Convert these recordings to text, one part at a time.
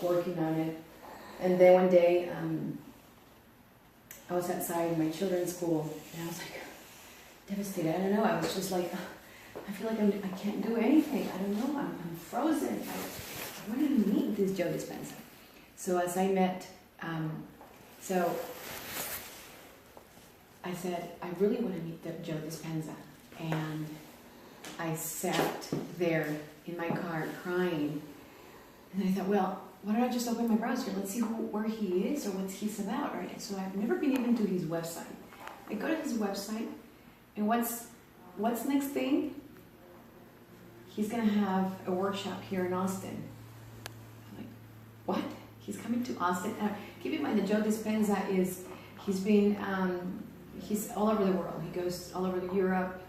working on it. And then one day, I was outside in my children's school, and I was like devastated. I don't know. I was just like, I feel like I can't do anything. I don't know. I'm frozen. I wanted to meet this Joe Dispenza. So as I met, so I said, I really want to meet Joe Dispenza, and I sat there in my car crying, and I thought, well, why don't I just open my browser? Let's see where he is or what he's about, right? So I've never been even to his website. I go to his website, and what's next thing? He's gonna have a workshop here in Austin. I'm like, what? He's coming to Austin? Keep in mind that Joe Dispenza he's all over the world. He goes all over Europe,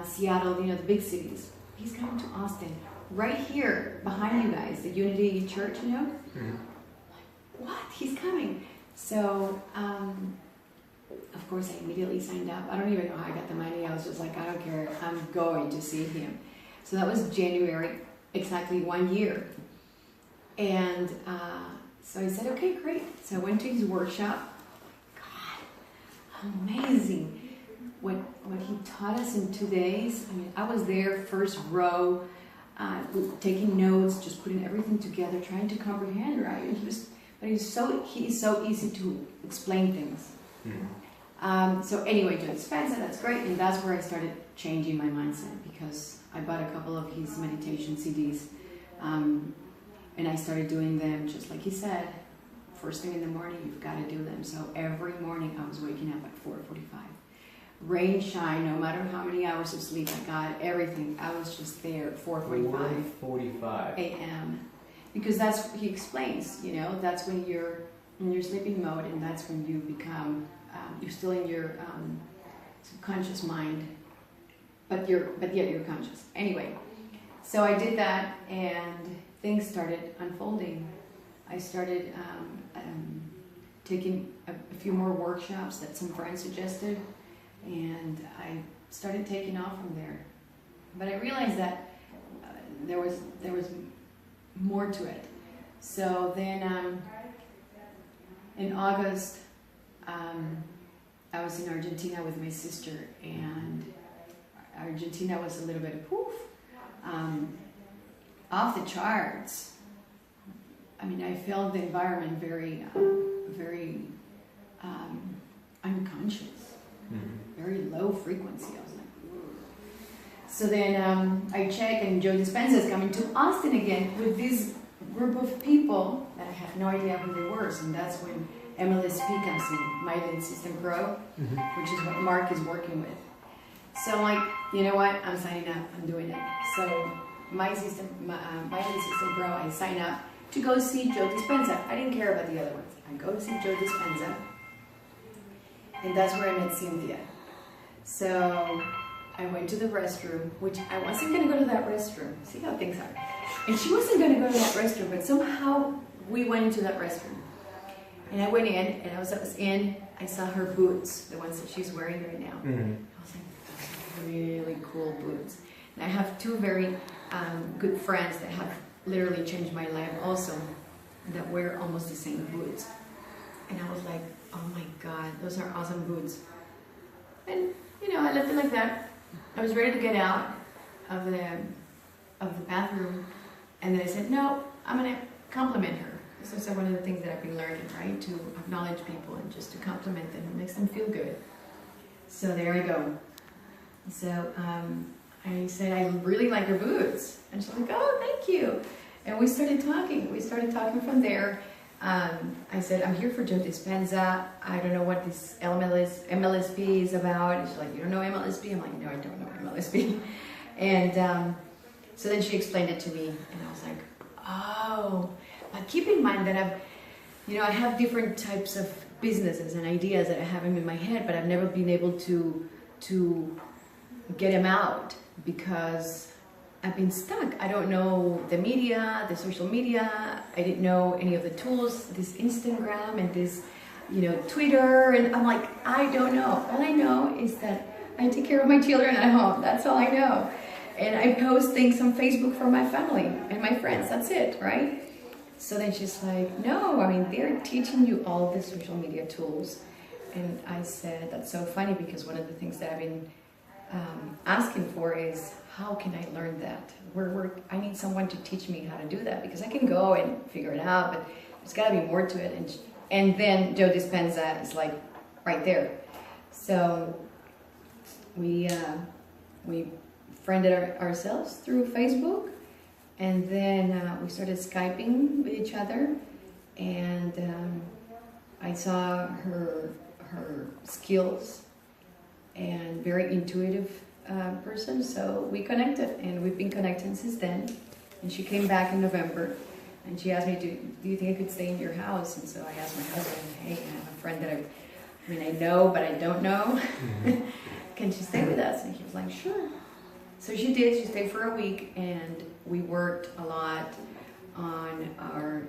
Seattle, the big cities. He's coming to Austin. Right here, behind you guys, the Unity Church, Mm-hmm. Like, what? He's coming. So, of course, I immediately signed up. I don't even know how I got the money. I was just like, I don't care. I'm going to see him. So that was January, exactly 1 year. And so I said, okay, great. So I went to his workshop. God, amazing. What he taught us in 2 days. I mean, I was there, first row, taking notes, just putting everything together, trying to comprehend, right? And he's so easy to explain things. Mm-hmm. So anyway, Joe Dispenza, that's great, and that's where I started changing my mindset, because I bought a couple of his meditation CDs, and I started doing them just like he said. First thing in the morning, you've got to do them. So every morning I was waking up at 4:45. Rain, shine, no matter how many hours of sleep I got, everything, I was just there at 4:45 a.m. Because that's, he explains, that's when you're in your sleeping mode, and that's when you become, you're still in your subconscious mind, but yet you're conscious. Anyway, so I did that, and things started unfolding. I started taking a few more workshops that some friends suggested, and I started taking off from there. But I realized that there was more to it. So then in August, I was in Argentina with my sister, and Argentina was a little bit off the charts. I mean, I felt the environment very unconscious, very low frequency. I was like, whoa. So then I checked, and Joe Dispenza is coming to Austin again with this group of people that I have no idea who they were. And that's when MLSP comes in, Myelin System Pro, which is what Mark is working with. So I'm like, you know what? I'm signing up. I'm doing it. So Myelin System Pro, I sign up to go see Joe Dispenza. I didn't care about the other ones. I go to see Joe Dispenza, and that's where I met Cynthia. So I went to the restroom, which I wasn't going to go to that restroom. See how things are. And she wasn't going to go to that restroom, but somehow we went into that restroom. And I went in, and as I was in, I saw her boots, the ones that she's wearing right now. I was like, those are really cool boots. And I have two very good friends that have literally changed my life also, that wear almost the same boots. And I was like, oh my God, those are awesome boots. And, I left it like that. I was ready to get out of the bathroom, and then I said, no, I'm going to compliment her. This is one of the things that I've been learning, right? To acknowledge people and just to compliment them. It makes them feel good. So there I go. So I said, I really like your boots. And she's like, oh, thank you. And we started talking. We started talking from there. I said, I'm here for Joe Dispenza. I don't know what this MLSP is about. And she's like, you don't know MLSP? I'm like, no, I don't know MLSP. And so then she explained it to me, and I was like, oh. But keep in mind that I have different types of businesses and ideas that I have in my head, but I've never been able to get them out because I've been stuck. I don't know the media, the social media. I didn't know any of the tools, this Instagram and this, Twitter. And I'm like, I don't know. All I know is that I take care of my children at home. That's all I know. And I post things on Facebook for my family and my friends. That's it, right? So then she's like, no, I mean, they're teaching you all the social media tools. And I said, that's so funny because one of the things that I've been asking for is, how can I learn that? I need someone to teach me how to do that because I can go and figure it out, but there's got to be more to it. And then Joe Dispenza is like right there. So we friended ourselves through Facebook, and then we started Skyping with each other, and I saw her skills and very intuitive person, so we connected, and we've been connecting since then. And she came back in November, and she asked me, do you think I could stay in your house? And so I asked my husband, hey, I have a friend that I know, but I don't know. Can she stay with us? And he was like, sure. So she did. She stayed for a week, and we worked a lot on our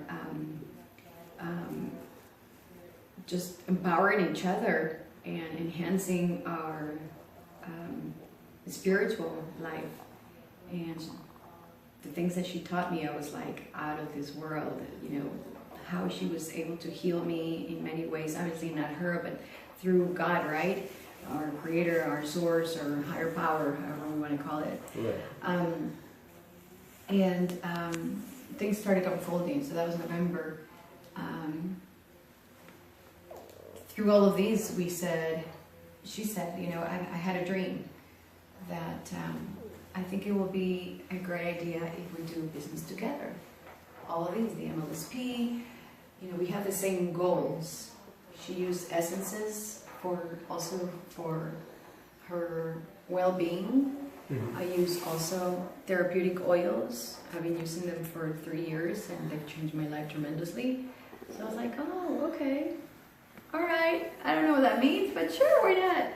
just empowering each other and enhancing our spiritual life. And the things that she taught me, I was like out of this world. You know, how she was able to heal me in many ways. Obviously not her, but through God, right? Our creator, our source, or higher power, however we want to call it. Right. Things started unfolding. So that was November. Through all of these, she said, you know, I had a dream that I think it will be a great idea if we do business together. All of these, the MLSP, you know, we have the same goals. She used essences for her well-being. I use also therapeutic oils. I've been using them for 3 years, and they've changed my life tremendously. So I was like, oh, okay. All right, I don't know what that means, but sure, why not?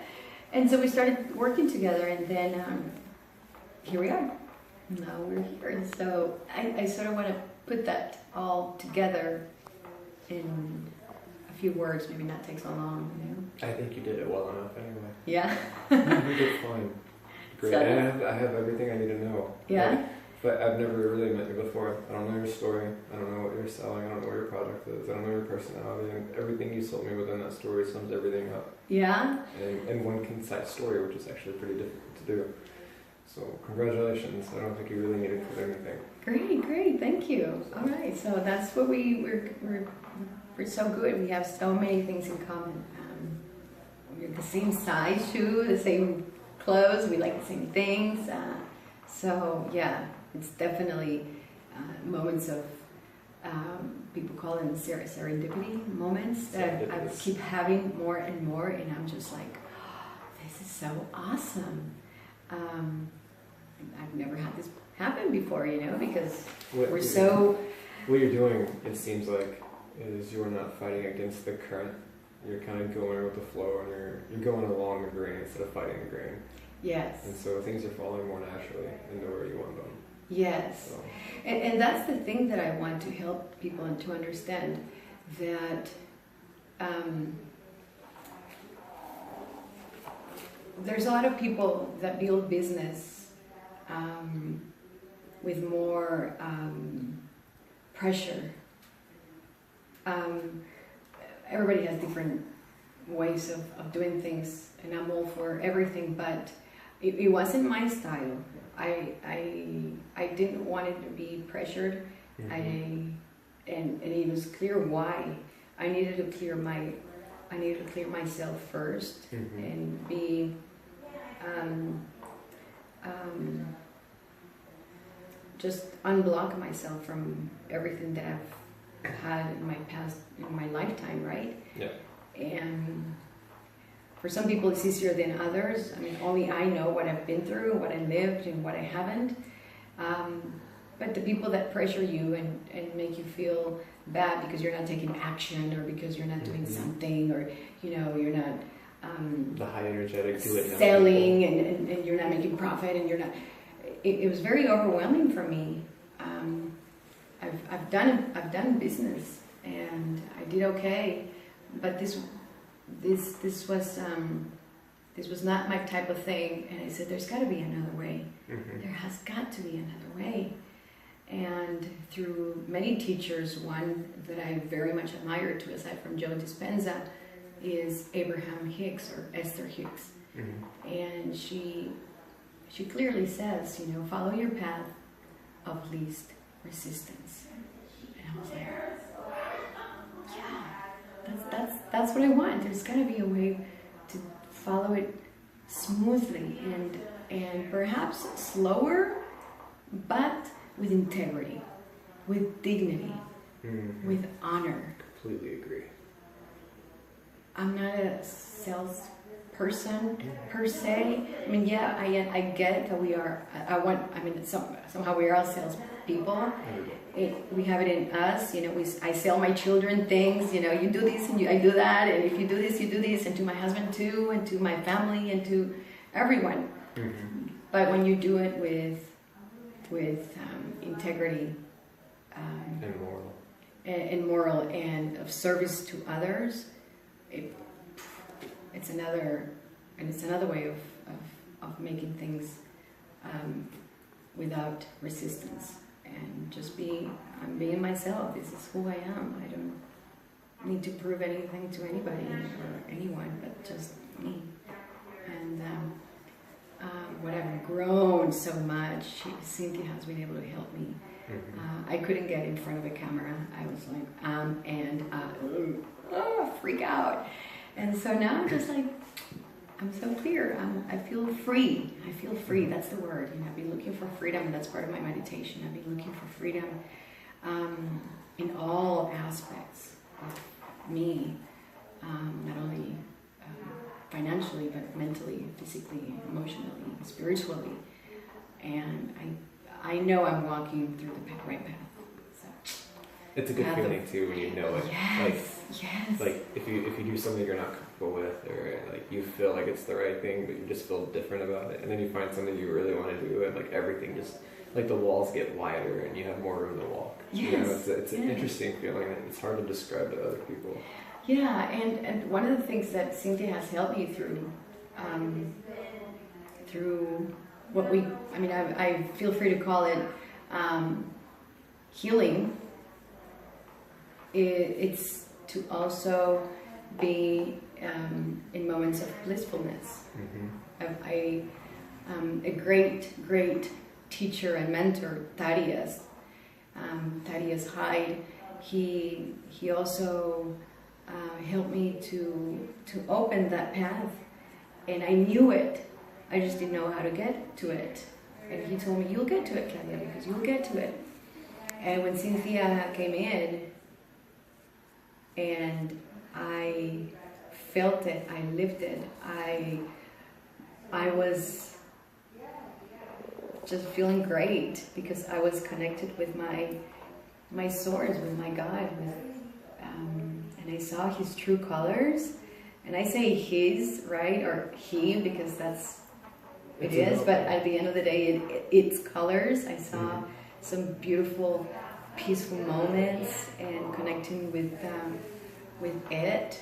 And so we started working together, and then here we are. Now we're here. And so I sort of want to put that all together in a few words, maybe not take so long, you know? I think you did it well enough anyway. Yeah? You did fine. Great. So, and I have everything I need to know. yeah? Like, but I've never really met you before. I don't know your story. I don't know what you're selling. I don't know what your product is. I don't know your personality. And everything you sold me within that story sums everything up. Yeah? In one concise story, which is actually pretty difficult to do. So congratulations. I don't think you really needed to put anything. Great, thank you. All right, so that's what we're so good. We have so many things in common. We're the same size shoe, the same clothes. We like the same things. So yeah, it's definitely moments of people call them serendipity moments that I keep having more and more, and I'm just like, oh, this is so awesome. I've never had this happen before, you know, because what you're doing, it seems like, is you're not fighting against the current. You're kind of going with the flow, and you're going along the grain instead of fighting the grain. Yes. And so things are falling more naturally into where you want them. Yes. So. And that's the thing that I want to help people and to understand, that there's a lot of people that build business with more pressure. Everybody has different ways of doing things, and I'm all for everything, but it wasn't my style. I didn't want it to be pressured. Mm-hmm. And it was clear why. I needed to clear myself first, mm-hmm. and be just unblock myself from everything that I've had in my past, in my lifetime, right? Yeah. And for some people it's easier than others. I mean, only I know what I've been through, what I lived, and what I haven't. But the people that pressure you and make you feel bad because you're not taking action, or because you're not doing mm-hmm. something, or you're not the high energetic do it now selling, and you're not making profit, and you're not. It was very overwhelming for me. I've done business, and I did okay, but this was not my type of thing. And I said, there's got to be another way. Mm-hmm. There has got to be another way. And through many teachers, one that I very much admire too, aside from Joe Dispenza, is Abraham Hicks or Esther Hicks. Mm-hmm. And she clearly says, you know, follow your path of least resistance. And I was like, yeah, that's what I want. There's got to be a way to follow it smoothly and perhaps slower, but with integrity, with dignity, with honor. Completely agree. I'm not a salesperson per se. I mean, yeah, I get that we are. Somehow we are all salespeople. We have it in us. You know, I sell my children things. You know, you do this and I do that, and if you do this, you do this, and to my husband too, and to my family, and to everyone. Mm-hmm. But when you do it with integrity and moral and of service to others, it's another way of making things without resistance, and just I'm being myself. This is who I am. I don't need to prove anything to anybody or anyone, but just me. And what I've grown so much, Cynthia has been able to help me. I couldn't get in front of a camera. I was like, freak out. And so now I'm just like, I'm so clear. I feel free. I feel free. That's the word. You know, I've been looking for freedom, and that's part of my meditation. I've been looking for freedom in all aspects of me, not only financially, but mentally, physically, emotionally, spiritually. And I know I'm walking through the right path. So it's a good feeling too when you know it. Yes, yes. Like if you do something you're not comfortable with, or like you feel like it's the right thing, but you just feel different about it, and then you find something you really want to do, and like everything just like the walls get wider, and you have more room to walk. Yes. You know, it's an interesting feeling. It's hard to describe to other people. Yeah, and one of the things that Cynthia has helped me through what I feel free to call it healing. It's to also be in moments of blissfulness. Mm-hmm. A great teacher and mentor, Thaddeus Hyde, he also helped me to open that path, and I knew it. I just didn't know how to get to it. And he told me, you'll get to it, Claudia, because you'll get to it. And when Cynthia came in, and I felt it, I lived it, I was just feeling great, because I was connected with my source, with my God, and I saw His true colors. And I say His, right, or He, because that's it is, but at the end of the day, it's colors. I saw some beautiful, peaceful moments, and connecting with it,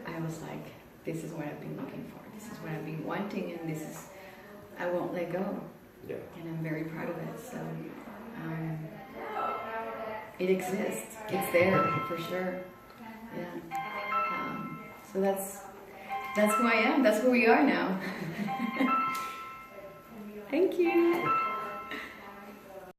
I was like, this is what I've been looking for. This is what I've been wanting, and I won't let go. Yeah. And I'm very proud of it. So it exists. It's there for sure. Yeah. So that's who I am. That's who we are now. Thank you.